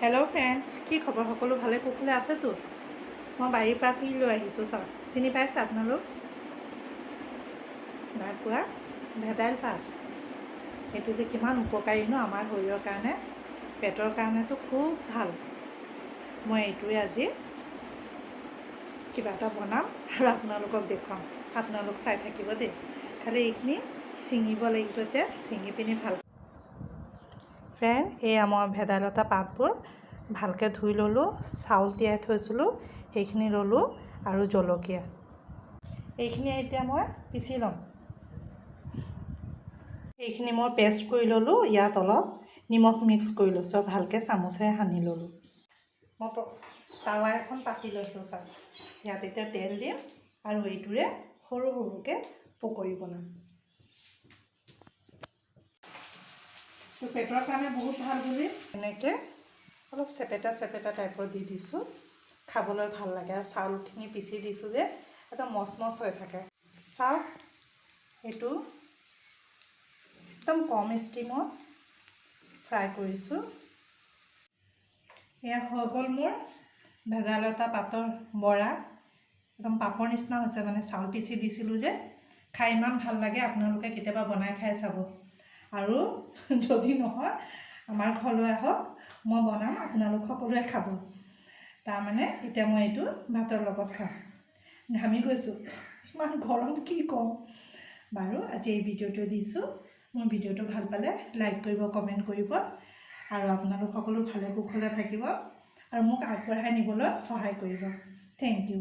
Hello' friends, কি খবৰ? সকলো ভালে কুশলে আছেতো? মই বাৰীৰ পৰা কি লৈ আহিছোঁ চাওক। চিনি পাইছে আপোনালোক? নাই পোৱা? ভেদাইল পাত। এইটো যে কিমান উপকাৰী ন আমাৰ শৰীৰৰ কাৰণে, পেটৰ কাৰণেতো খুব ভাল। মই এইটোৱে আজি কিবা এটা বনাম আৰু আপোনালোকক দেখুৱাম। আপোনালোক চাই থাকিব দেই। খালি এইখিনি ছিঙিব লাগিব, এতিয়া ছিঙি পিনি ভাল। ফ্ৰেণ্ড, এয়া মই ভেদাইলতা পাতবোৰ ভালকৈ ধুই ল'লোঁ, চাউল তিয়াই থৈছিলোঁ সেইখিনি ল'লোঁ আৰু জলকীয়া। এইখিনি এতিয়া মই পিচি ল'ম। এইখিনি মই পেষ্ট কৰি ল'লোঁ, ইয়াত অলপ নিমখ মিক্স কৰি লৈছোঁ, ভালকৈ চামুচেৰে সানি ল'লোঁ। মই টাৱা এখন পাতি লৈছোঁ চাওক। ইয়াত এতিয়া তেল দিম আৰু এইটোৰে সৰু সৰুকৈ পকৰি বনাম। পেটৰ কাৰণে বহুত ভাল বুলি এনেকৈ অলপ চেপেটা চেপেটা টাইপৰ দি দিছোঁ। খাবলৈ ভাল লাগে আৰু চাউলখিনি পিচি দিছোঁ যে এটা মচমচ হৈ থাকে। চাওক, এইটো একদম কম ষ্টিমত ফ্ৰাই কৰিছোঁ। এয়া হৈ গ'ল মোৰ ভেদাইলতা পাতৰ বৰা। একদম পাপৰ নিচিনা হৈছে, মানে চাউল পিচি দিছিলোঁ যে। খাই ইমান ভাল লাগে, আপোনালোকে কেতিয়াবা বনাই খাই চাব। আৰু যদি নহয় আমাৰ ঘৰলৈ আহক, মই বনাম, আপোনালোক সকলোৱে খাব। তাৰমানে এতিয়া মই এইটো ভাতৰ লগত খাম। ঘামি গৈছোঁ, ইমান গৰম কি কওঁ। বাৰু আজি এই ভিডিঅ'টো দিছোঁ। মোৰ ভিডিঅ'টো ভাল পালে লাইক কৰিব, কমেণ্ট কৰিব আৰু আপোনালোক সকলো ভালে কুশলে থাকিব আৰু মোক আগবঢ়াই নিবলৈ সহায় কৰিব। Thank U.